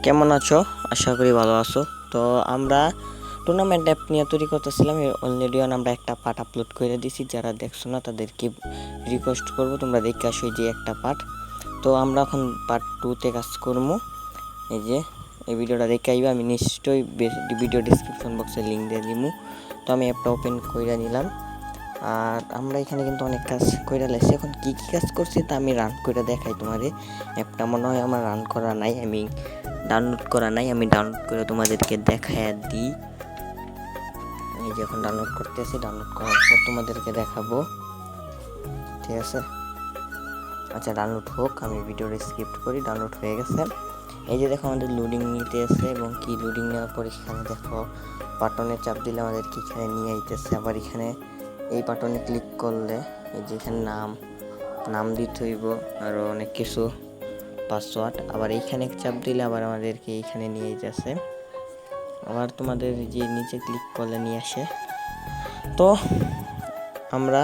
কেমন আছো? আশা করি ভালো আছো। তো আমরা টুর্নামেন্ট অ্যাপ নিয়ে তৈরি করতেছিলাম। অলরেডি আমরা একটা পার্ট আপলোড করে দিছি, যারা দেখছো না তাদেরকে রিকোয়েস্ট করবো তোমরা দেখে আসো যে একটা পার্ট। তো আমরা এখন পার্ট 2তে কাজ করবো। এই যে এই ভিডিওটা দেখে আইবা, আমি নিশ্চয়ই ভিডিও ডিসক্রিপশন বক্সে লিঙ্ক দিয়ে দিব। তো আমি অ্যাপটা ওপেন করে নিলাম। আর আমরা এখানে কিন্তু অনেক কাজ করে লাইছি। এখন কি কি কাজ করছি তা আমি রান করে দেখাই তোমাদের। অ্যাপটা মনে হয় আমার রান করা নাই, আমি ডাউনলোড করা নাই, আমি ডাউনলোড করে তোমাদেরকে দেখায় দিই। আমি যখন ডাউনলোড করতেছি, ডাউনলোড করার পর তোমাদেরকে দেখাবো, ঠিক আছে? আচ্ছা, ডাউনলোড হোক, আমি ভিডিওটা স্কিপ করি। ডাউনলোড হয়ে গেছে। এই যে দেখো আমাদের লোডিং নিতে আছে, এবং কি লোডিং নেওয়ার পর এখানে দেখো বাটনে চাপ দিলে আমাদেরকে এখানে নিয়ে আইতেছে। আবার এখানে এই বাটনে ক্লিক করলে এই যে এখানে নাম দিতে হইব, আরও অনেক কিছু পাসওয়ার্ড। আবার এইখানে চাপ দিলে আবার আমাদেরকে এইখানে নিয়ে যাচ্ছে। আবার তোমাদের যে নিচে ক্লিক করলে নিয়ে আসে। তো আমরা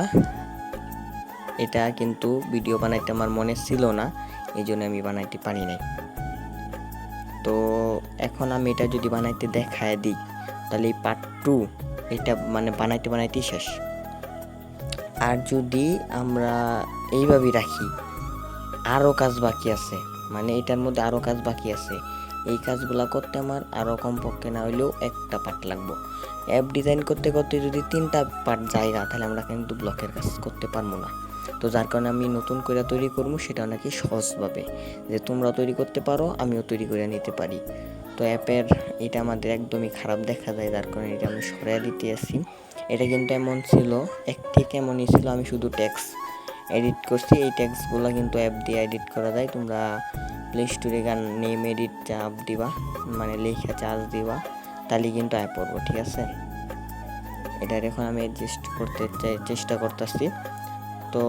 এটা কিন্তু ভিডিও বানাইতে আমার মনে ছিল না, এই জন্য আমি বানাইতে পারি নাই। তো এখন আমি এটা যদি বানাইতে দেখায় দিই, তাহলে এই পার্ট 2 এটা মানে বানাইতে শেষ। আর যদি আমরা এইভাবেই রাখি, আরও কাজ বাকি আছে, মানে এটার মধ্যে আরও কাজ বাকি আছে। এই কাজগুলো করতে আমার আরও কমপক্ষে না হইলেও একটা পার্ট লাগবে। অ্যাপ ডিজাইন করতে করতে যদি 3টা পার্ট জায়গা, তাহলে আমরা কিন্তু ব্লকের কাজ করতে পারবো না। তো যার কারণে আমি নতুন করে তৈরি করবো, সেটা নাকি সহজভাবে, যে তোমরা তৈরি করতে পারো আমিও তৈরি করে নিতে পারি। তো অ্যাপের এটা আমাদের একদমই খারাপ দেখা যায়, যার কারণে এটা আমি সরিয়ে দিতে আসি। এটা কিন্তু এমন ছিল, ঠিক এমনই ছিল, আমি শুধু টেক্সট এডিট করছি। এই টেক্সটগুলো কিন্তু অ্যাপ দিয়ে এডিট করা যায়। তোমরা প্লে স্টোরে গান নেম এডিট চাপ দিবা, মানে লেখা চার্জ দিবা, তাহলে কিন্তু অ্যাপ পড়বো, ঠিক আছে? এটার এখন আমি অ্যাডজাস্ট করতে চেষ্টা করতেছি। তো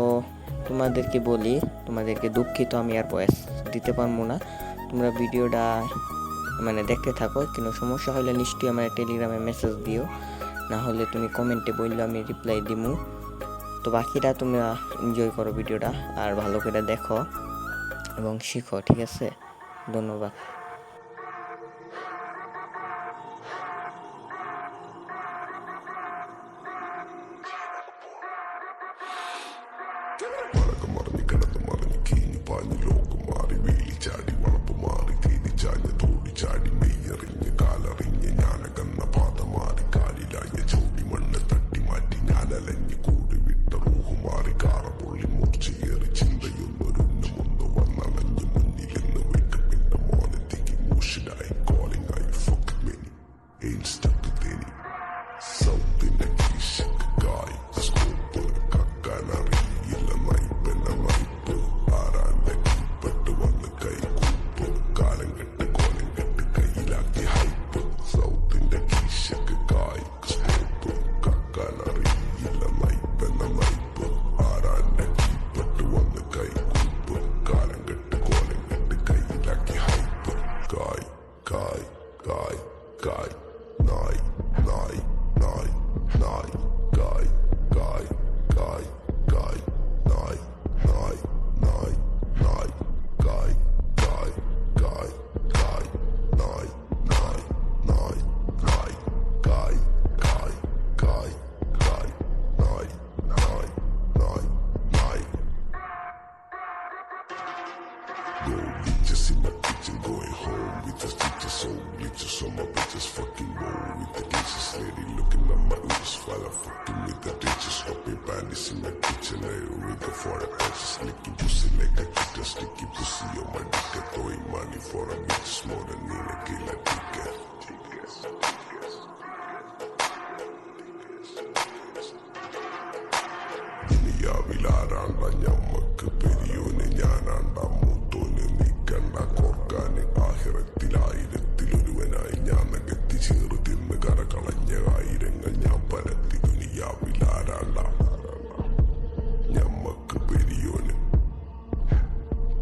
তোমাদেরকে বলি, তোমাদেরকে দুঃখিত, আমি আর ভয়েস দিতে পারবো না। তোমরা ভিডিওটা মানে দেখতে থাকো, কোনো সমস্যা হলে নিশ্চয়ই আমার টেলিগ্রামে মেসেজ দিও, না হলে তুমি কমেন্টে বললে আমি রিপ্লাই দিমু। তো বাকিটা তোমরা এনজয় করো ভিডিওটা, আর ভালো করে দেখো এবং শিখো, ঠিক আছে? ধন্যবাদ। മറഞ്ഞ് കിടന്ന് മറിഞ്ഞ് കീഞ്ഞ് പാഞ്ഞ് ലോകം മാറി വീളി ചാടി വളപ്പ് മാറി തീരി ചാഞ്ഞ് തോടി ചാടി മെയ്യറിഞ്ഞ് കാലറിഞ്ഞ് ഞാനകന്ന പാത മാറി കാലിലായ ചോടി മണ്ണ് തട്ടി മാറ്റി ഞാനലഞ്ഞ് കൂടി വിട്ട റൂഹ് മാറി കാറ പൊള്ളി മൂർച്ചയേറി ചിന്തയൊന്നൊരുന്നമൊന്ന് വന്നണഞ്ഞ് മുന്നിലെന്ന് വെക്ക് പിന്നെ മോനെത്തിക്ക് മൂഷിനായി കോളിംഗ് ആയി ഫക്ക് മെനി ഇൻസ്റ്റന്റ് തേനി സൗത്തിന്റെ കീശക്ക് കായ് scope കക്കാനറി Just in my kitchen going home with the stitches, so glitches on my bitches fucking roll with the dishes, lady looking at my oops while I'm fucking with the ditches, hopping panties in the kitchen, I with the for the patches, licking pussy like a kid, sticky pussy on my dick, throwing money for a bitch more than in a killer ticket. ദുനിയാവിലാരാണ്ട ഞമ്മക്ക് പെരിയോന് ഞാനാണ്ട മൂത്തോന് നീക്കണ്ട കോർക്കാന് ആഹിറത്തിലായിരത്തിലൊരുവനായി ഞാൻ നകത്തി ചേറ് തിന്ന് കരകളഞ്ഞ ആയിരങ്ങൾ ഞാൻ പരത്തി ദുനിയാവിലാരാണ്ട ഞമ്മക്ക് പെരിയോന്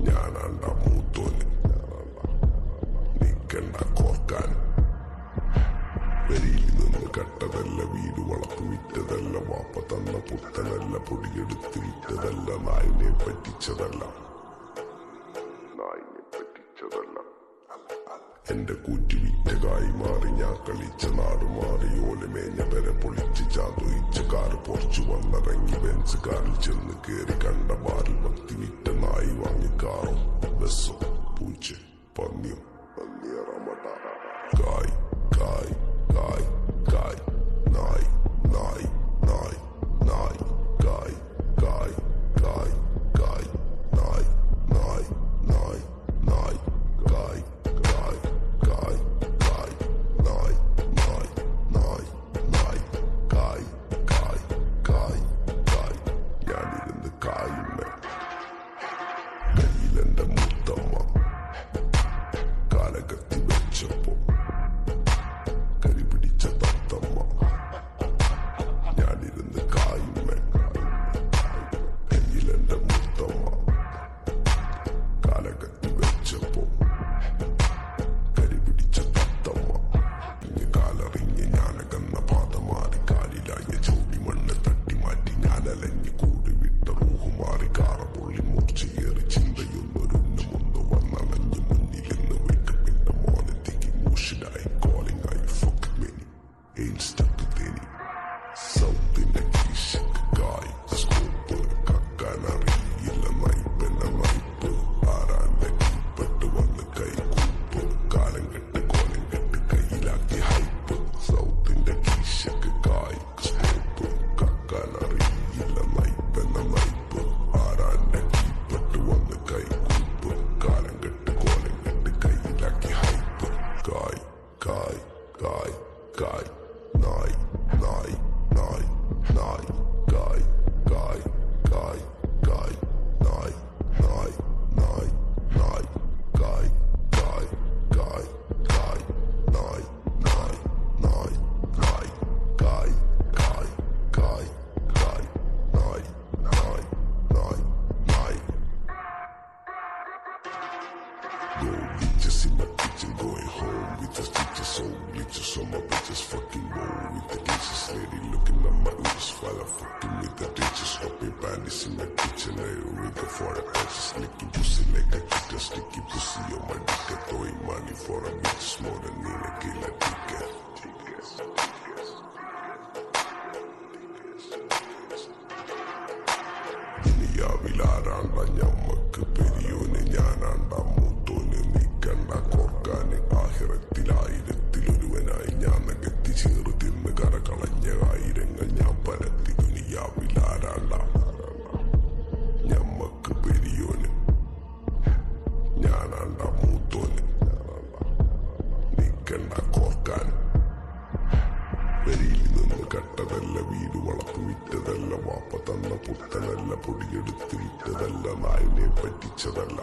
ഞാനാണ്ട മൂത്തോന് നീക്കണ്ട കോർക്കാൻ പെരിയിൽ നിന്ന് കട്ടതല്ല വീട് വളർത്തു വിറ്റതല്ല വാപ്പ തന്ന പുത്തനല്ല പൊടിയെടുത്ത് വിറ്റതല്ല നായിനെ പറ്റിച്ചതല്ല എന്റെ കൂറ്റി വിറ്റകായി മാറി ഞാൻ കളിച്ച നാട് മാറി ഓലമേഞ്ഞ പെര പൊളിച്ച് ചാതൊയിച്ച കാറ് പൊറച്ചു വന്നിറങ്ങി ബെൻസ് കാറിൽ ചെന്ന് കേറി കണ്ട ബാറിൽ ഭക്തി വിറ്റ നായി വാങ്ങിക്കാറും ബസ്സോ പൂച്ച പന്നിയോ കായ് കായ് കായ് കായ് നായ് നായ് നായ് നായ് കായ് കായ് കായ് കായ് നായ് നായ് നായ് നായ് കായ് കായ് കായ് കായ് നായ് നായ് നായ് നായ് കായ് കായ് കായ് കായ് ഞാനിരുന്ന് കായുമ്മേ കയ്യിലെന്റെ മുത്തമ്മ കാലകത്തി വെച്ചപ്പോ കരിപിടിച്ച തത്തമ്മ ഞാനിരുന്ന് കായുമ്മേ കയ്യിലെന്റെ മുത്തമ്മ കാലകത്തി വെച്ചപ്പോ കരിപിടിച്ച തത്തമ്മ കാലറിഞ്ഞ് ഞാനകന്ന പാത മാറി കാലിലായ ചോടി മണ്ണ് തട്ടി മാറ്റി ഞാനലഞ്ഞ് കൂടി വിട്ട റൂഹു മാറി കാറ പൊള്ളി മൂർച്ചയേറി ചിന്തയൊന്നൊരുന്ന് മുന്ന് വന്നണഞ്ഞ് മുന്നിലെന്ന് വിട്ട് പിന്നെ മോനത്തേക്ക് മൂഷിലായി കോളിംഗ് ആയി ഫുക്ക് മെനി ഇൻസ്റ്റന്റ് തേനി സൗത്തിന്റെ കീശക്ക് കായ് സ്കൂപ്പ് കക്കാനറിയില്ല നൈപ്പെന്ന നൈപ്പ് ആരാന്റെ കീപ്പെട്ട് വന്ന് കൈകൂപ്പ് കാലം കെട്ട് കോലം കെട്ട് കയ്യിലാക്കി ഹൈപ്പ് സൗത്തിന്റെ കീശക്ക് കായ് സ്കൂപ്പ് കക്കാനറിയില്ല നൈപ്പെന്ന നൈപ്പ് ആരാന്റെ കീപ്പെട്ട് വന്ന് കൈകൂപ്പ് കാലം കെട്ട് കോലം കെട്ട് കയ്യിലാക്കി ഹൈപ്പ് കായ് കായ് കായ് കായ് നായ് നായ് നായ് നായ് കായ് കായ് കായ് കായ് നായ് നായ് നായ് നായ് കായ് കായ് കായ് കായ് നായ് നായ് നായ് നായ് കായ് കായ് കായ് കായ് നായ് നായ് നായ് നായ് Go bitches in my kitchen, going home with the stitches, so bleachers on my bitches, fucking roll with the dishes, lady looking at my ears while I'm fucking with the ditches, hopping panties in the kitchen, I read for the patches, licking pussy like a chicken, sticky pussy on my dick, throwing money for a bitch, more than in a killer ticket. ദുനിയാവിലാരാണ്ട ഞമ്മക്ക് പെരിയോന് ഞാനാണ്ട മൂത്തോന് നീക്കണ്ട കോർക്കാന് ആഹിറത്തിലായിരത്തിലൊരുവനായി ഞാൻ നകത്തി ചേറു തിന്ന് കരകളഞ്ഞ ആയിരങ്ങൾ ഞാൻ പരത്തി ദുനിയാവിലാരാണ്ട ഞമ്മക്ക് പെരിയോന് ഞാനാണ്ട മൂത്തോന് നീക്കണ്ട കോർക്കാന് പെരിയിൽ നിന്ന് കട്ടതല്ല വീട് വളർത്ത് വിറ്റതല്ല വാപ്പ തന്ന പുത്തനല്ല പൊടിയെടുത്ത് വിറ്റതല്ല നായിനെ പറ്റിച്ചതല്ല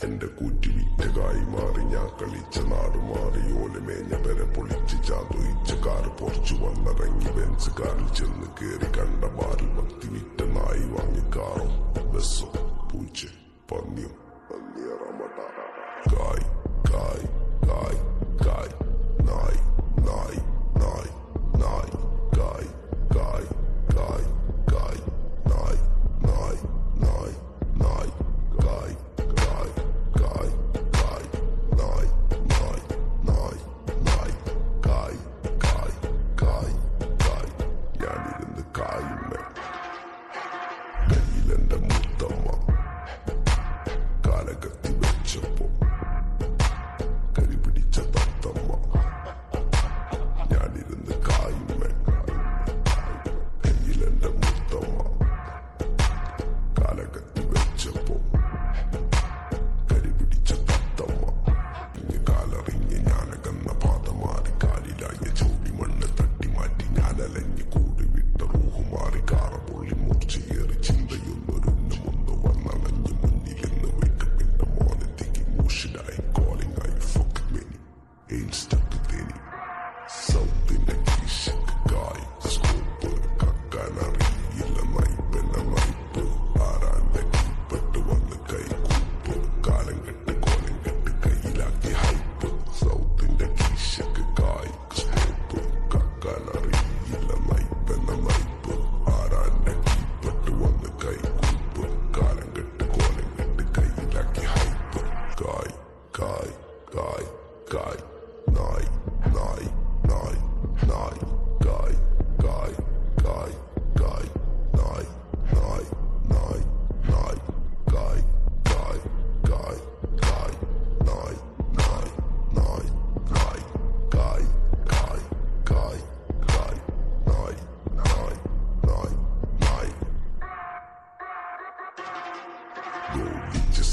എന്റെ കൂറ്റി വിറ്റകായി മാറി ഞാൻ കളിച്ച നാട് മാറി ഓലമേഞ്ഞ പെര പൊളിച്ച് ചാതൊയിച്ച കാറ് പൊറച്ചു വന്നിറങ്ങി ബെൻസ് കാറിൽ ചെന്ന് കേറി കണ്ട ബാറിൽ ഭക്തി വിറ്റ നായി വാങ്ങിക്കാറും ബസ്സോ പൂച്ച പന്നിയോ കായ് കായ് കായ് കായ് നായ് നായ് നായ് നായ് കായ് കായ് കായ് കായ് നായ് നായ് നായ് നായ് കായ് കായ് കായ് കായ് നായ് നായ് നായ് നായ് കായ് കായ് കായ് കായ് ഞാനിരുന്ന് കായുമ്മേ കയ്യിലെന്റെ മുത്തമ്മ കാലകത്തി വെച്ചപ്പോ കരിപിടിച്ച തത്തമ്മ ഞാനിരുന്ന് കായുമ്മേ കയ്യിലെന്റെ മുത്തമ്മ കാലകത്തി വെച്ചപ്പോ കരിപിടിച്ച തത്തമ്മ കാലറിഞ്ഞ് ഞാനകന്ന പാത മാറി കാലിലായ ചോടി മണ്ണ് തട്ടി മാറ്റി ഞാനലഞ്ഞ് കൂടി വിട്ട റൂഹു മാറി കാറ പൊള്ളി മൂർച്ചയേറി ചിന്തയൊന്നൊരുന്ന് മുന്ന് വന്നണഞ്ഞ് മുന്നിലെന്ന് വിട്ട് പിന്നെ മോനത്തേക്ക് മൂഷിലായി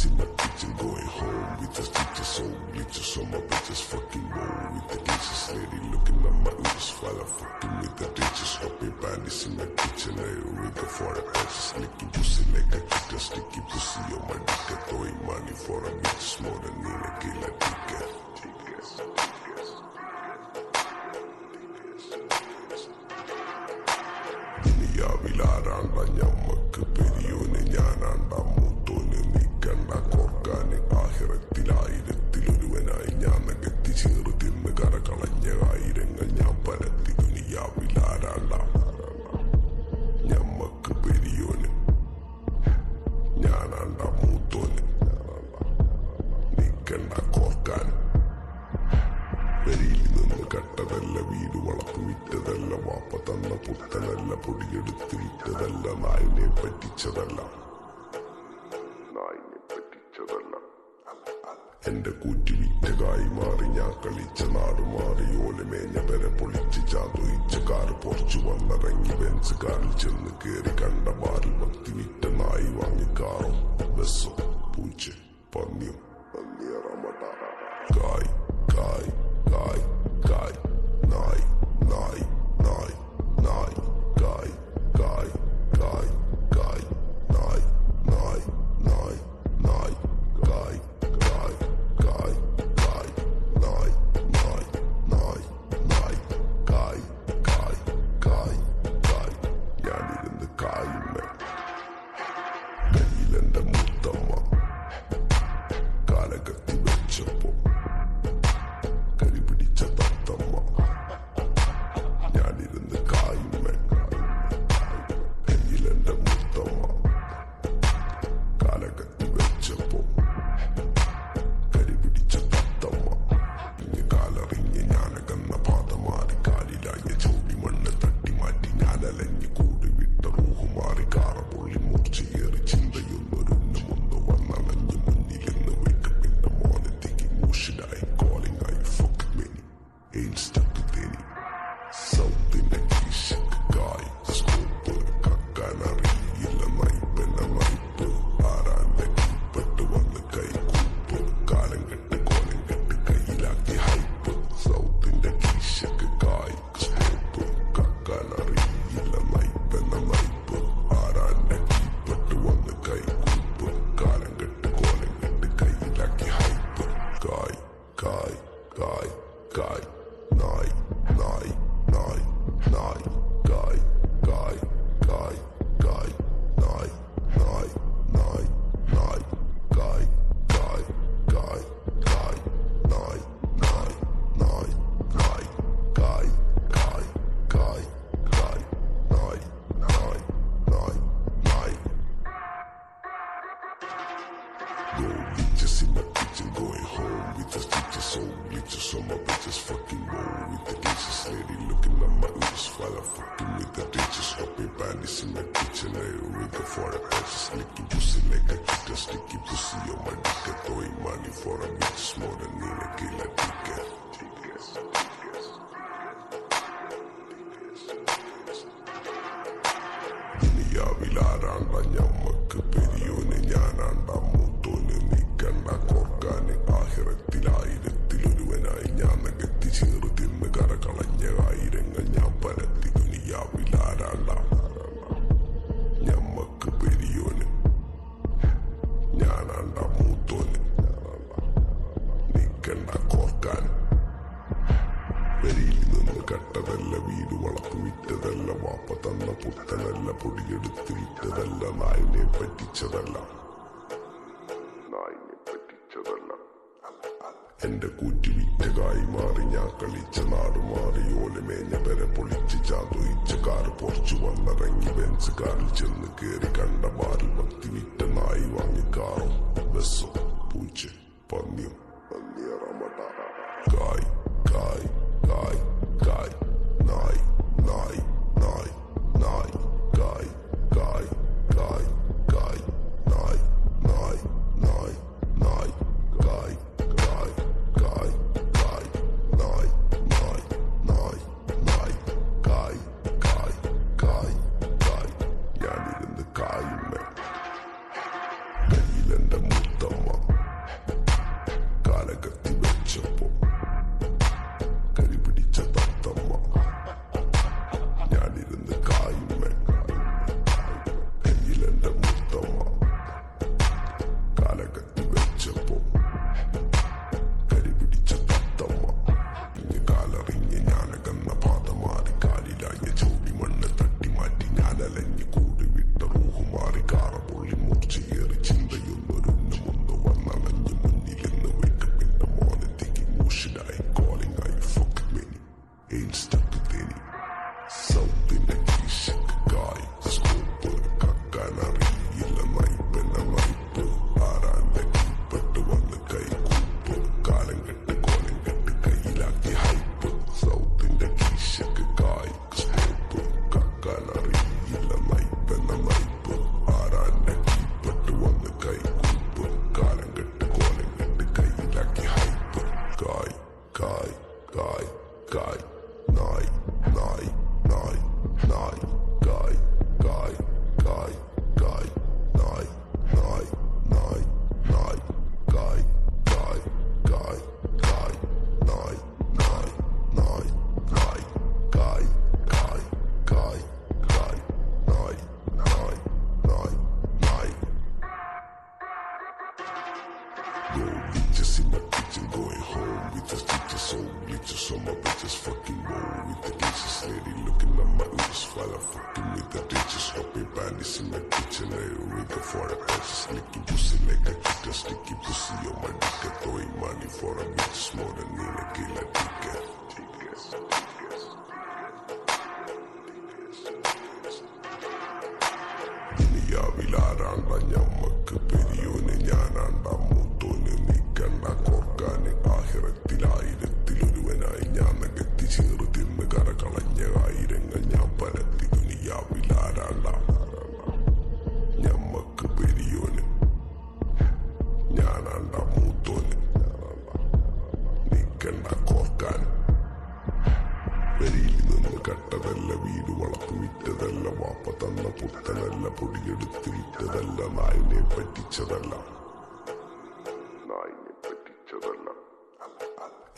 bitches in my kitchen going home with the stitches, so glitches on my bitches fucking roll with the dishes. Lady looking at my oops while I'm fucking with the ditches. Hopping panties in my kitchen, I ready for the patches. Licking pussy like a kid, sticky pussy on my dick. Throwing money for a bitch more than in a killer ticket. ദുനിയാവിലാരാണ്ട ഞമ്മക്ക് പെരിയോന് ഞാനാണ്ട മൂത്തോന് നിക്കണ്ട കോർക്കാന് ആഹിറത്തിലായിരത്തിലൊരുവനായി ഞാൻ നകത്തി ചേറു തിന്ന് കരകളഞ്ഞ ആയിരങ്ങൾ ഞാൻ പരത്തി. ദുനിയാവിലാരാണ്ട ഞമ്മക്ക് പെരിയോന് ഞാനാണ്ട മൂത്തോന് നിക്കണ്ട കോർക്കാന്. പെരിയിൽ നിന്ന് കട്ടതല്ല, വീട് വളപ്പ് വിറ്റതല്ല, വാപ്പ തന്ന പുത്തനല്ല, പൊടിയെടുത്ത് വിറ്റതല്ല, നായിനെ പറ്റിച്ചതല്ല. എന്റെ കൂറ്റി വിറ്റകായി മാറി ഞാൻ കളിച്ച നാട് മാറി. ഓലമേഞ്ഞ പെര പൊളിച്ച് ചാതൊയിച്ച കാറ് പൊറച്ചു വന്നിറങ്ങി ബെൻസ് കാറിൽ ചെന്ന് കേറി. കണ്ട ബാറിൽ ഭക്തി വിറ്റ നായി വാങ്ങിക്കാറോ ബസ്സോ പൂച്ച പന്നിയോ കായ് കായ് കായ് കായ് നായ് നായ് നായ് നായ് കായ് കായ് കായ് കായ് നായ് നായ് നായ് നായ് കായ് കായ് കായ് കായ് നായ് നായ് നായ് നായ് കായ് കായ് കായ് കായ്. ഞാനിരുന്ന് കായുമ്മേ കയ്യിലെന്റെ മുത്തമ്മ കാലകത്തി വെച്ചപ്പോ കരിപിടിച്ച തത്തമ്മ. ഞാനിരുന്ന് കായുമ്മേ കയ്യിലെന്റെ മുത്തമ്മ കാലകത്തി വെച്ചപ്പോ കരിപിടിച്ച തത്തമ്മ. ഇങ്ങ് കാലറിഞ്ഞ് ഞാനകന്ന പാത മാറി. കാലിലായ ചൂടി മണ്ണ് തട്ടി മാറ്റി ഞാനലഞ്ഞ് കൂടി വിട്ട റൂഹ് മാറി. കാറ പൊള്ളി മൂർച്ചയേറി ചിന്തയൊന്നൊരുന്ന് മുന്ന് വന്നണഞ്ഞ് മുന്നിലെന്ന് വെക്കപ്പിന്റെ മോനെത്തിക്ക് മൂഷിലായി കോളിംഗ് ആയി ഫുക്ക് മെനി ഇൻസ്റ്റന്റ് തേനി. സൗത്തിന്റെ കീശക്ക് കായ് സ്കൂപ്പ് കക്കാനറിയില്ല നൈപ്പന്റെ നൈപ്പ്. ആരാന്റെ കീപ്പെട്ട് വന്ന് കൈകൂപ്പ്. കാലം കെട്ട് കോലം കെട്ട് കയ്യിലാക്കി ഹൈപ്പ്. സൗത്തിന്റെ കീശക്ക് കായ് സ്കൂപ്പ് കക്കാനറിയില്ല നൈപ്പന്റെ നൈപ്പ്. ആരാന്റെ കീപ്പെട്ട് വന്ന് കൈകൂപ്പ്. കാലം കെട്ട് കോലം കെട്ട് കയ്യിലാക്കി ഹൈപ്പ്. കായ് കായ് കായ് കായ് നായ് നായ് നായ് നായ് കായ് കായ് കായ് കായ് നായ് നായ് നായ് നായ് കായ് കായ് കായ് കായ് നായ് നായ് നായ് നായ് കായ് കായ് കായ് കായ് നായ് നായ് നായ് നായ്. Go bitches in my kitchen going home with the stitches, so glitches on my bitches fucking roll with the dishes. Lady looking at my oops while I'm fucking with the ditches. Hopping panties in my kitchen, I ready for the patches. Licking pussy like a kid, sticky pussy on my dick. Throwing money for a bitch more than in a killer ticket. ദുനിയാവിലാരാണ്ട ഞമ്മക്ക് പെരിയോന് ഞാനാണ്ട മൂത്തോന് നിക്കണ്ട കോർക്കാന് ആഹിറത്തിലായിരത്തിലൊരുവനായി ഞാൻ നകത്തി ചേറു തിന്ന് കരകളഞ്ഞ ആയിരങ്ങൾ ഞാൻ പരത്തി. ദുനിയാവിലാരാണ്ട ഞമ്മക്ക് പെരിയോന് ഞാനാണ്ട മൂത്തോന് നിക്കണ്ട കോർക്കാന്. പെരിയിൽ നിന്ന് കട്ടതല്ല, വീട് വളപ്പ് വിറ്റതല്ല, വാപ്പ തന്ന പുത്തനല്ല, പൊടിയെടുത്ത് വിറ്റതല്ല, നായിനെ പറ്റിച്ചതല്ല. എന്റെ കൂറ്റി വിറ്റകായി മാറി ഞാൻ കളിച്ച നാട് മാറി. ഓലമേഞ്ഞ പെര പൊളിച്ച് ചാതൊയിച്ച കാറ് പൊറച്ചു വന്നിറങ്ങി ബെൻസ് കാറിൽ ചെന്ന് കേറി. കണ്ട ബാറിൽ ഭക്തി വിറ്റ നായി വാങ്ങിക്കാറോ ബസ്സോ പൂച്ച പന്നിയോ കായ് കായ് കായ് കായ് നായ് നായ് നായ് നായ് കായ് കായ് കായ് കായ് നായ് നായ് നായ് നായ് കായ് കായ് കായ് കായ് നായ് നായ് നായ് നായ് കായ് കായ് കായ് കായ്. ഞാനിരുന്ന് കായുമ്മേ കയ്യിലെന്റെ Muthamma Go bitches in my kitchen, going home with the stitches, so glitches on my bitches, fucking roll with the dishes, lady looking at my ears, while I'm fucking with the ditches, hopping panties in my kitchen, I rig for the patches, licking pussy like a kitten, sticky pussy on my dick, throwing money for a bitch, more than in a killer ticket. ദുനിയാവിലാരാണ്ട ഞമ്മക്ക് പെരിയോന് ഞാനാണ്ട മൂത്തോന് നീക്കണ്ട കോർക്കാന് ആഹിറത്തിലായിരത്തിലൊരുവനായി ഞാൻ നകത്തി ചേറ് തിന്ന് കരകളഞ്ഞ ആയിരങ്ങൾ ഞാൻ പരത്തി ദുനിയാവിലാരാണ്ട ഞമ്മക്ക് പെരിയോന് ഞാനാണ്ട മൂത്തോന് നീക്കണ്ട കോർക്കാൻ പെരിയിൽ നിന്ന് കട്ടതല്ല വീട് വളർത്തി വിറ്റതല്ല വാപ്പ തന്ന പുത്തനല്ല പൊടിയെടുത്ത് വിറ്റതല്ല നായിനെ പറ്റിച്ചതല്ല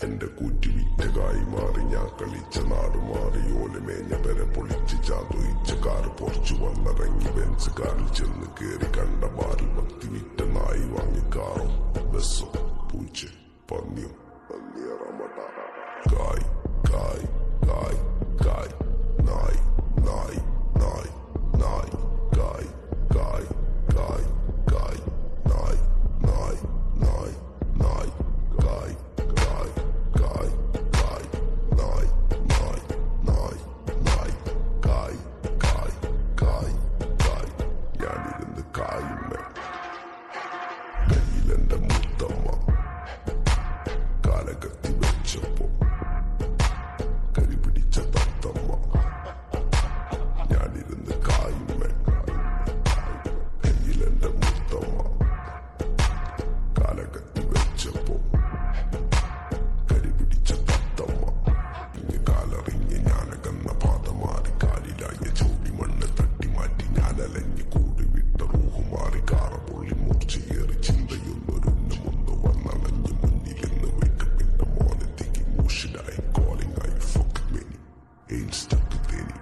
എന്റെ കൂറ്റി വിറ്റകായി മാറി ഞാൻ കളിച്ച നാട് മാറി ഓലമേഞ്ഞ പെരെ പൊളിച്ച് ചാതൊയിച്ച കാറ് പൊറച്ചു വന്നിറങ്ങി ബെൻസ് കാറിൽ ചെന്ന് കേറി കണ്ട ബാറിൽ ഭക്തി വിറ്റ നായി വാങ്ങിക്കാറും ബസ്സോ പൂച്ച പന്നിയും കായ് കായ് കായ് കായ് നായ് നായ് നായ് നായ് കായ് കായ് കായ് കായ് നായ് നായ് നായ് നായ് കായ് കായ് കായ് കായ് നായ് നായ് നായ് നായ് കായ് കായ് കായ് കായ് ഞാനിരുന്ന് കായുമ്മ കയ്യിലെന്റെ മുത്തമ്മ കാലകത്തി വെച്ചപ്പോ കരിപിടിച്ച തത്തമ്മ ഞാനിരുന്ന് കായുമ്മ കയ്യിലെന്റെ മുത്തമ്മ കാലകത്തി വെച്ചപ്പോ കരിപിടിച്ച തത്തമ്മ ഇഞ്ഞ് കാലറിഞ്ഞ് ഞാനകന്ന പാത മാറി കാലിലായ ചോടി മണ്ണ് തട്ടി മാറ്റി ഞാനലഞ്ഞ് കൂടി വിട്ട റൂഹ് മാറി കാറ പൊള്ളി മൂർച്ചയേറി ചിന്തയൊന്നൊരുന്ന് മുന്ന് വന്നണഞ്ഞ് മുന്നിലിന്ന് വെക്കപ്പിന്റെ മോനെത്തിക്ക് മൂഷിലായി കോളിംഗ് ആയി fuck many ain't stuck to any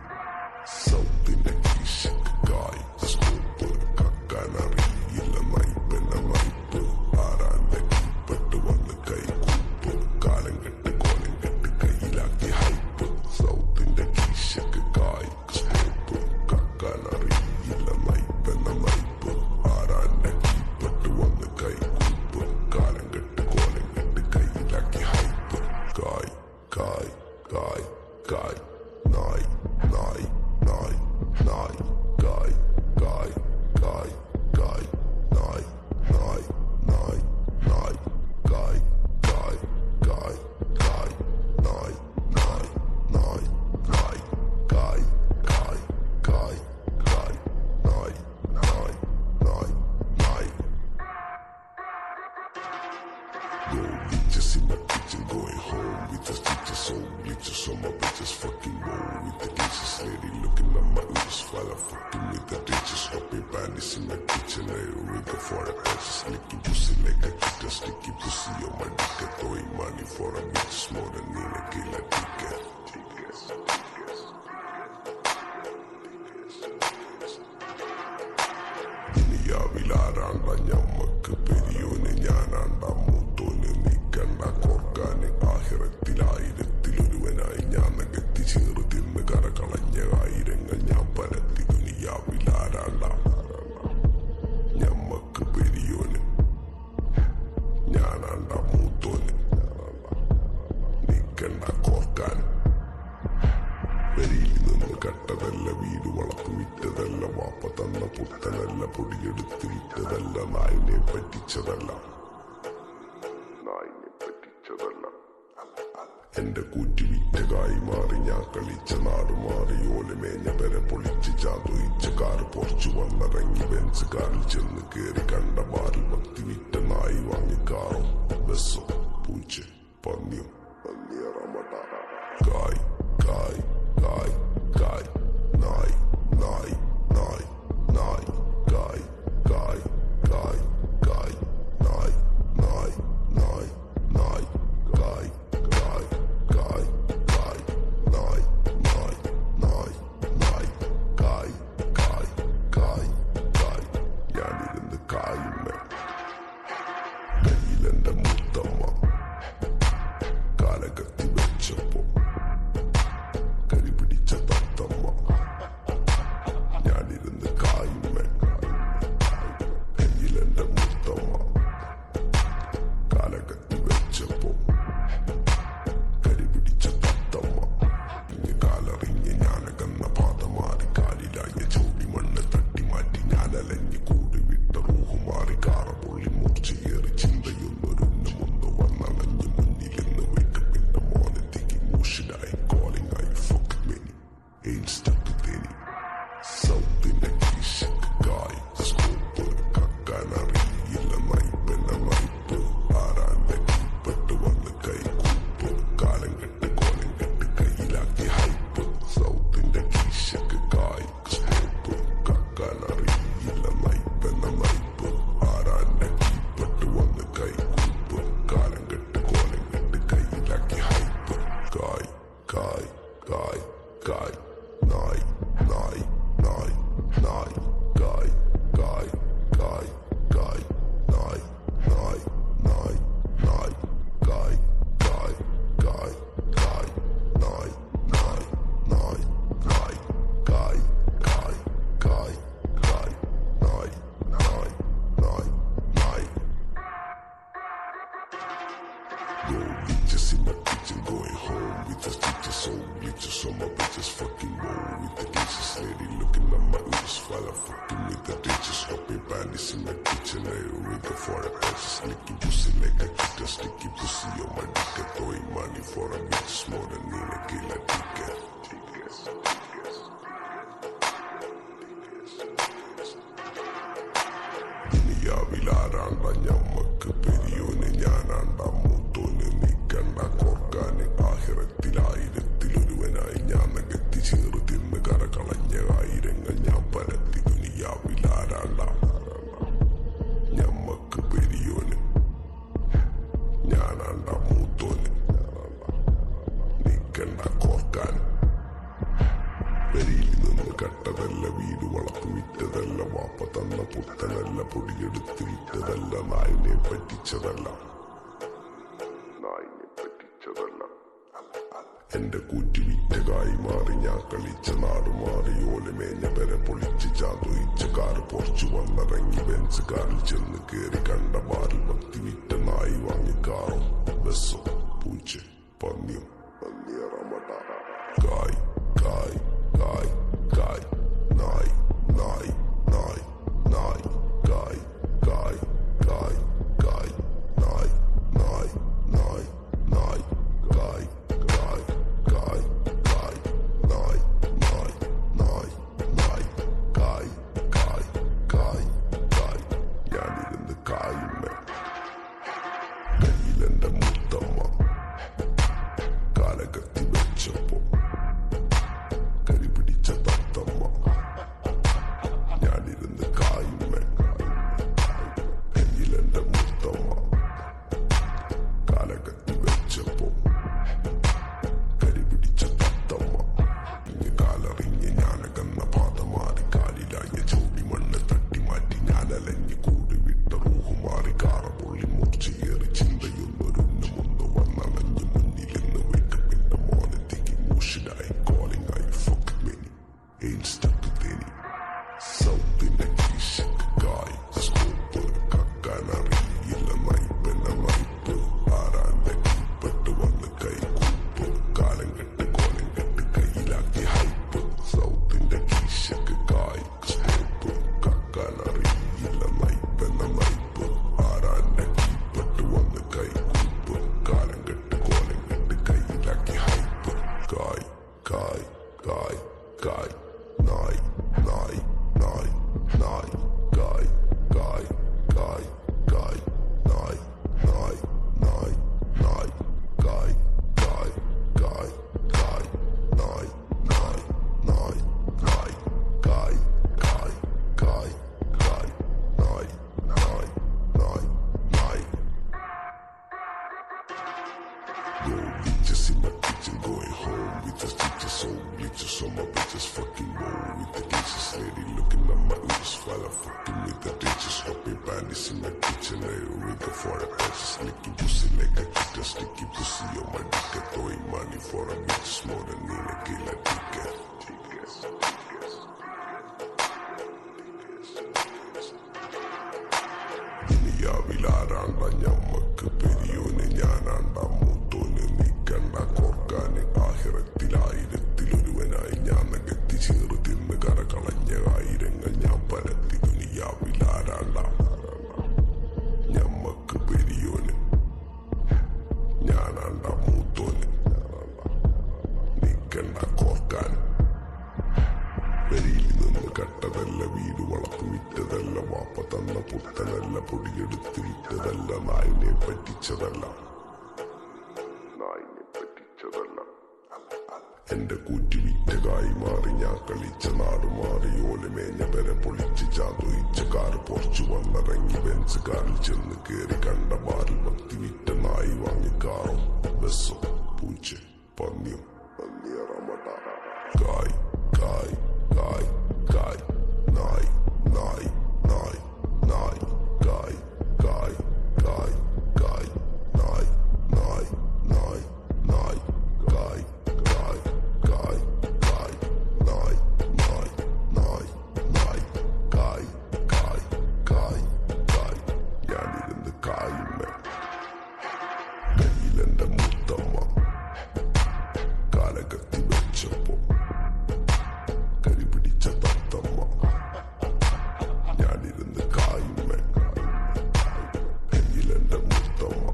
സൗത്തിന്റെ കീശക്ക് കായ് സ്കോപ്പ് കക്കാനറിയില്ല നൈപ്പന നൈപ്പ് ആരാന്റെ കീപ്പെട്ട് വന്ന് കൈ കൂപ്പ് കാലം കെട്ട് കോലം കെട്ട് കയ്യിലാക്കി ഹൈപ്പ് സൗത്തിന്റെ കീശക്ക് കായ് സ്കോപ്പ് കക്കാനറിയില്ല നൈപ്പന നൈപ്പ് ആരാന്റെ കീപ്പെട്ട് വന്ന് കൈ കൂപ്പ് കാലം കെട്ട് കോലം കെട്ട് കയ്യിലാക്കി ഹൈപ്പ് കായ് കായ് കായ് കായ് നായ് നായ് നായ് നായ് കായ് കായ് കായ് കായ് നായ് നായ് നായ് നായ് കായ് കായ് കായ് കായ് നായ് നായ് നായ് നായ് കായ് കായ് കായ് കായ് നായ് നായ് നായ് നായ് Go bitches in my kitchen, going home with the stitches, so glitches on my bitches, fucking roll with the dishes, lady looking at my ears while I'm fucking with the ditches, hopping panties in my kitchen, I rig for the patches, licking pussy like a kitten, sticky pussy on my dick, throwing money for a bitch, more than in a killer ticket. ദുനിയാവിലാരാണ്ട ഞമ്മക്ക് പെരിയോന് ഞാനാണ്ട മൂത്തോന് നീക്കണ്ട കോർക്കാന് ആഹിറത്തിലായിരത്തിലൊരുവനായി ഞാൻ നകത്തി ചേറ് തിന്ന് കരകളഞ്ഞ ആയിരങ്ങൾ ഞാൻ പരത്തി ദുനിയാവിലാരാണ്ട ഞമ്മക്ക് പെരിയോന് ഞാനാണ്ട മൂത്തോന് നീക്കണ്ട കോർക്കാൻ പെരിയിൽ നിന്ന് കട്ടതല്ല വീട് വളർത്തി വിറ്റതല്ല വാപ്പ തന്ന പുത്തനല്ല പൊടിയെടുത്ത് വിറ്റതല്ല നായിനെ പറ്റിച്ചതല്ല എന്റെ കൂറ്റി വിറ്റകായി മാറി ഞാൻ കളിച്ച നാട് മാറി ഓലമേഞ്ഞ പെരെ പൊളിച്ച് ചാതൊയിച്ച കാറ് പൊറച്ചു വന്നിറങ്ങി ബെൻസ് കാറിൽ ചെന്ന് കേറി കണ്ട ബാറിൽ ഭക്തി വിറ്റ നായി വാങ്ങിക്കാറും ബസ്സോ പൂച്ച പന്നിയും കായ് കായ് കായ് കായ് നായ് നായ് നായ് നായ് കായ് കായ് കായ് കായ് നായ് നായ് നായ് നായ് കായ് കായ് കായ് കായ് നായ് നായ് നായ് നായ് കായ് കായ് കായ് കായ് ഞാനിരുന്ന് കായുമ്മ കയ്യിലെന്റെ മുത്തമ്മ കാലകത്തി വെച്ചപ്പോ കരിപിടിച്ച തത്തമ്മ ഞാനിരുന്ന് കായുമ്മ കയ്യിലെന്റെ മുത്തമ്മ കാലകത്തി വെച്ചപ്പോ കരിപിടിച്ച തത്തമ്മ ഇങ്ങ് കാലറിഞ്ഞ് ഞാനകന്ന പാത മാറി കാലിലായ ചോടി മണ്ണ് തട്ടി മാറ്റി ഞാനലഞ്ഞ് കൂടി വിട്ട റൂഹ് മാറി കാറ പൊള്ളി മൂർച്ചയേറി ചിന്തയൊന്നൊരുന്ന് മുന്ന് വന്നണഞ്ഞ് മുന്നിലെന്ന് വെക്കപ്പിന്റെ മോനെത്തിക്ക് മൂഷിനായി കോളിംഗ് ആയി ഫക്ക് മെനി ഇൻസ്റ്റന്റ് തേനി സൗത്തിന്റെ കീശക്ക് കായ് സ്കോപ്പ് കക്കാനറിയില്ല നൈപ്പെന്ന നൈപ്പ് ആരാന്റെ കീപ്പെട്ട് വന്ന് കൈകൂപ്പ് കാലം കെട്ട് കോലം കെട്ട് കയ്യിലാക്കി ഹൈപ്പ് സൗത്തിന്റെ കീശക്ക് കായ് സ്കോപ്പ് കക്കാനറിയില്ല നൈപ്പെന്ന നൈപ്പ് ആരാന്റെ കീപ്പെട്ട് വന്ന് കൈകൂപ്പ് കാലം കെട്ട് കോലം കെട്ട് കയ്യിലാക്കി ഹൈപ്പ് കായ് കായ് കായ് കായ് നായ് നായ് നായ് നായ് കായ് കായ് കായ് കായ് നായ് നായ് നായ് നായ് കായ് കായ് കായ് കായ് നായ് നായ് നായ് നായ് കായ് കായ് കായ് കായ് നായ് നായ് നായ് നായ് Go bitches in the kitchen, going home with the stitches, so bleachers on my bitches, fucking roll with the dishes, lady looking at my oops while I'm fucking with the ditches, hopping panties in the kitchen, I read the for the patches, licking pussy like a kid, sticky pussy on my dick, throwing money for a bitch, more than in a killer ticket. ദുനിയാവിലാരാണ്ട ഞമ്മക്ക് പെരിയോന് ഞാനാണ്ട മൂത്തോന് നീക്കണ്ട കോർക്കാന് ആഹിറത്തിലായിരത്തിലൊരുവനായി ഞാൻ നകത്തി ചേറ് തിന്ന് കരകളഞ്ഞ ആയിരങ്ങൾ ഞാൻ പരത്തി ദുനിയാവിലാരാണ്ട ഞമ്മക്ക് പെരിയോന് ഞാനാണ്ട മൂത്തോന് നീക്കണ്ട കോർക്കാൻ പെരിയിൽ നിന്ന് കട്ടതല്ല വീട് വളർത്തി വിറ്റതല്ല വാപ്പ തന്ന പുത്തനല്ല പൊടിയെടുത്ത് വിറ്റതല്ല നായിനെ പറ്റിച്ചതല്ല എന്റെ കൂറ്റി വിറ്റകായി മാറി ഞാൻ കളിച്ച നാട് മാറി ഓലമേഞ്ഞ പെര പൊളിച്ച് ചാതൊയിച്ച കാറ് പൊറച്ചു വന്നിറങ്ങി ബെൻസ് കാറിൽ ചെന്ന് കേറി കണ്ട ബാറിൽ ഭക്തി വിറ്റ നായി വാങ്ങി കാറും ബസ്സും പൂച്ച പന്നിയും കായ് കായ് കായ് കായ് നായ് നായ് നായ് നായ് കായ് കായ് കായ് കായ് നായ് നായ് നായ് നായ് കായ് കായ് കായ് കായ് നായ് നായ് നായ് നായ് കായ് കായ് കായ് കായ് ഞാനിരുന്ന് കായുമ്മ a purchase. Licking pussy like a cheetah, sticky pussy on my dick. Throwing money for a bitch more than in a killer ticket. ദുനിയാവിലാരാണ്ട ഞമ്മക്ക് പെരിയോന് ഞാനാണ്ട മൂത്തോന് നീക്കണ്ട കോർക്കാന് ആഹിറത്തിലായിരത്തിലൊരുവനായി ഞാൻ നകത്തി ചേറ് തിന്ന് കരകളഞ്ഞ ആയിരങ്ങൾ ഞാൻ പരത്തി ദുനിയാവിലാരാണ്ട ഞമ്മക്ക് പെരിയോന് ഞാനാണ്ട മൂത്തോന് നീക്കണ്ട കോർക്കാന് പെരിയിൽ നിന്ന് കട്ടതല്ല വീട് വളർന്നു വിറ്റതല്ല വാപ്പ തന്ന പുത്തനല്ല പൊടിയെടുത്ത് വിറ്റതല്ല നായിനെ പറ്റിച്ചതല്ല എന്റെ കൂറ്റി വിറ്റകായി മാറി ഞാൻ കളിച്ച നാട് മാറി ഓലമേഞ്ഞ വരെ പൊളിച്ച് ചാതൊയിച്ച കാറ് പൊറച്ചു വന്നിറങ്ങി ബെൻസ് കാറിൽ ചെന്ന് കേറി കണ്ട ബാറിൽ ഭക്തി വിറ്റ നായി വാങ്ങി കാറും ബസ്സും പൂച്ച പന്നിയും കായ് കായ് കായ് കായ് നായ് നായ് നായ് നായ് കായ് കായ് കായ് കായ് നായ് നായ് നായ് നായ് കായ് കായ് കായ് കായ് നായ് നായ് നായ് നായ് കായ് കായ് കായ് കായ് ഞാനിരുന്ന് കായുമ്മ കയ്യിലെന്റെ മുത്തമ്മ കാലകത്തി വെച്ചപ്പോ കരിപിടിച്ച തത്തമ്മ ഞാനിരുന്ന് കായുമ്മ കയ്യിലെന്റെ മുത്തമ്മ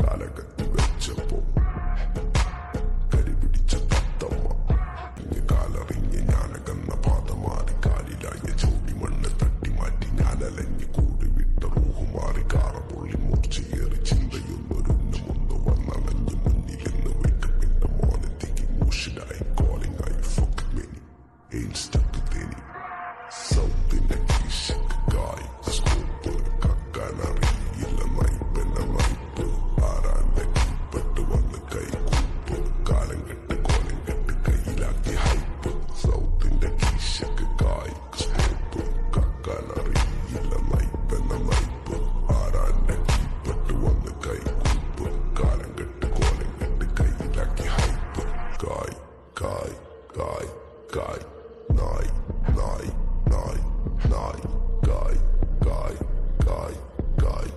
കാലകത്തി വെച്ചപ്പോ കരിപിടിച്ച തത്തമ്മ ഇനി കാലറിഞ്ഞ് ഞാനകന്ന പാത മാറി കാലിലായ ചോടി മണ്ണ് തട്ടി മാറ്റി ഞാനലഞ്ഞ് കൂടി വിട്ട റൂഹ് മാറി കാറ പൊള്ളി മൂർച്ചയേറി ചിന്തയൊന്നൊരുന്ന് മുന്ന് വന്നണഞ്ഞ് മുന്നിലിന്ന് വെക്കപ്പിന്റെ മോനത്തേക്ക് മൂഷിലായി കോളിംഗ് ആയി ഫുക്ക് many ain't stuck to any സൗത്തിന്റെ കീശക്ക് കായ് സ്കോപ്പ് കക്കാനറിയില്ല നൈപ്പന നൈപ്പ് ആരാന്റെ കീപ്പെട്ട് വന്ന് കൈ കൂപ്പ് കാലം കെട്ട് കോലം കെട്ട് കയ്യിലാക്കി ഹൈപ്പ് സൗത്തിന്റെ കീശക്ക് കായ് സ്കോപ്പ് കക്കാനറിയില്ല നൈപ്പന നൈപ്പ് ആരാന്റെ കീപ്പെട്ട് വന്ന് കൈ കൂപ്പ് കാലം കെട്ട് കോലം കെട്ട് കയ്യിലാക്കി ഹൈപ്പ് കായ് കായ് കായ് കായ് നായ് നായ് നായ് നായ് കായ് കായ് കായ് കായ്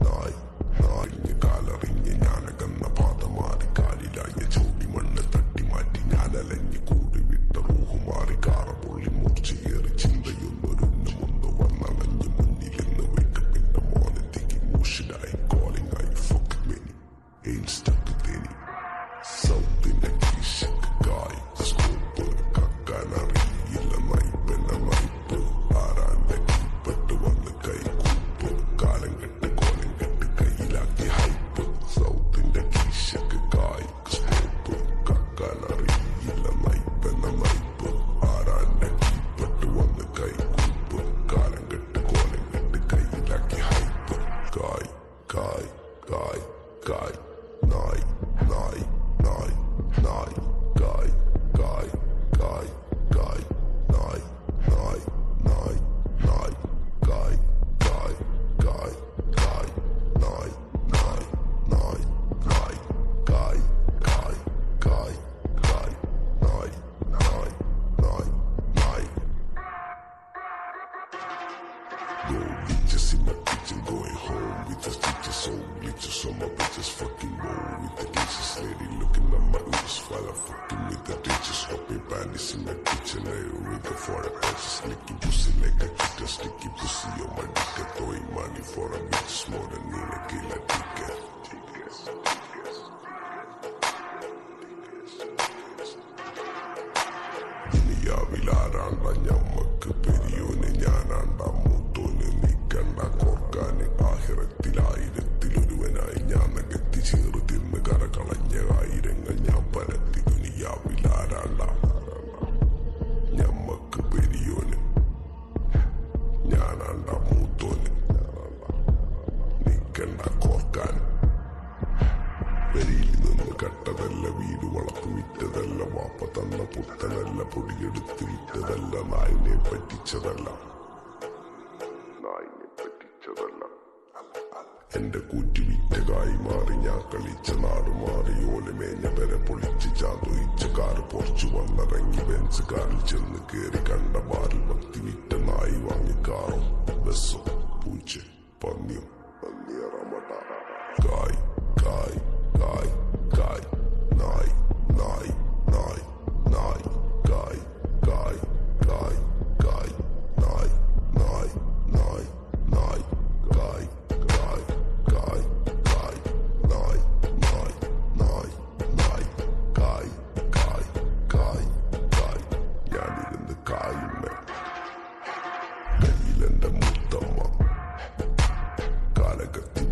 നായ് നായിഞ്ഞ് കാലറിഞ്ഞ് ഞാനകന്ന പാത മാറി കാലിലായ ചോടി മണ്ണ് തട്ടി മാറ്റി ഞാനലഞ്ഞ് കൂടി വിട്ട റൂഹ് മാറി കാറ പൊള്ളി മൂർച്ചയേറി ചിന്തയൊന്നൊരുന്ന് മുന്ന് വന്നണഞ്ഞ് മുന്നിലിന്ന് വെക്കപ്പിന്റെ മോനത്തേക്ക് മൂഷിലായി കോളിംഗ് ആയി ഫുക്ക് many ain't stuck to any സൗത്തിന്റെ കീശക്ക് കായ് സ്കോപ്പ് കക്കാനറിയില്ല നൈപ്പന നൈപ്പ് ആരാന്റെ കീപ്പെട്ട് വന്ന് കൈ കൂപ്പ് കാലം കെട്ട് കോലം കെട്ട് കയ്യിലാക്കി ഹൈപ്പ് സൗത്തിന്റെ കീശക്ക് കായ് സ്കോപ്പ് കക്കാനറിയില്ല നൈപ്പന നൈപ്പ് ആരാന്റെ കീപ്പെട്ട് വന്ന് കൈ കൂപ്പ് കാലം കെട്ട് കോലം കെട്ട് കയ്യിലാക്കി ഹൈപ്പ് കായ് കായ് കായ് കായ് നായ് നായ് നായ് നായ് കായ് കായ് കായ് കായ് നായ് നായ് നായ് നായ് കായ് കായ് കായ് കായ് നായ് നായ് നായ് നായ് കായ് കായ് കായ് കായ് നായ് നായ് നായ് നായ് Go bitches in my kitchen, going home with the stitches, so bleachers on my bitches, fucking roll with the dishes, lady looking at my oops while I'm fucking with the ditches, hopping panties in the kitchen, I read for the purchase, licking pussy like a cheetah, sticky pussy on my dick, throwing money for a bitch more than in a killer ticket. ദുനിയാവിലാരാണ്ട ഞമ്മക്ക് പെരിയോന് ഞാനാണ്ട മൂത്തോന് നീക്കണ്ട കോർക്കാന് ആഹിറത്തിലായിരത്തിലൊരുവനായി ഞാൻ നകത്തി ചേറ് തിന്ന് കരകളഞ്ഞ ആയിരങ്ങൾ ഞാൻ പരത്തി ദുനിയാവിലാരാണ്ട ഞമ്മക്ക് പെരിയോന് ഞാനാണ്ട മൂത്തോന് നീക്കണ്ട കോർക്കാന് പെരിയിൽ നിന്ന് കട്ടതല്ല വീട് വളർന്നു വിറ്റതല്ല വാപ്പ തന്ന പുത്തനല്ല പൊടിയെടുത്ത് വിറ്റതല്ല നായിനെ പറ്റിച്ചതല്ല എന്റെ കൂറ്റി വിറ്റകായി മാറി ഞാൻ കളിച്ച നാട് മാറി ഓലമേഞ്ഞ പെര പൊളിച്ച് ചാതൊയിച്ച കാറ് പൊറച്ചു വന്നിറങ്ങി ബെൻസ് കാറിൽ ചെന്ന് കേറി കണ്ട ബാറിൽ ഭക്തി വിറ്റ നായി വാങ്ങിക്കാറും ബസ്സും പൂച്ച പന്നിയും നന്ദിയറമട കായ് കായ് കായ് കായ് നായ് നായ് നായ് നായ് കായ് കായ് കായ് കായ് നായ് നായ് നായ് നായ് കായ് കായ് കായ് കായ് നായ് നായ് നായ് നായ് കായ് കായ് കായ് കായ് ഞാനിരുന്ന് കായുമ്മ കയ്യിലെന്റെ മുത്തമ്മ കാലകത്തി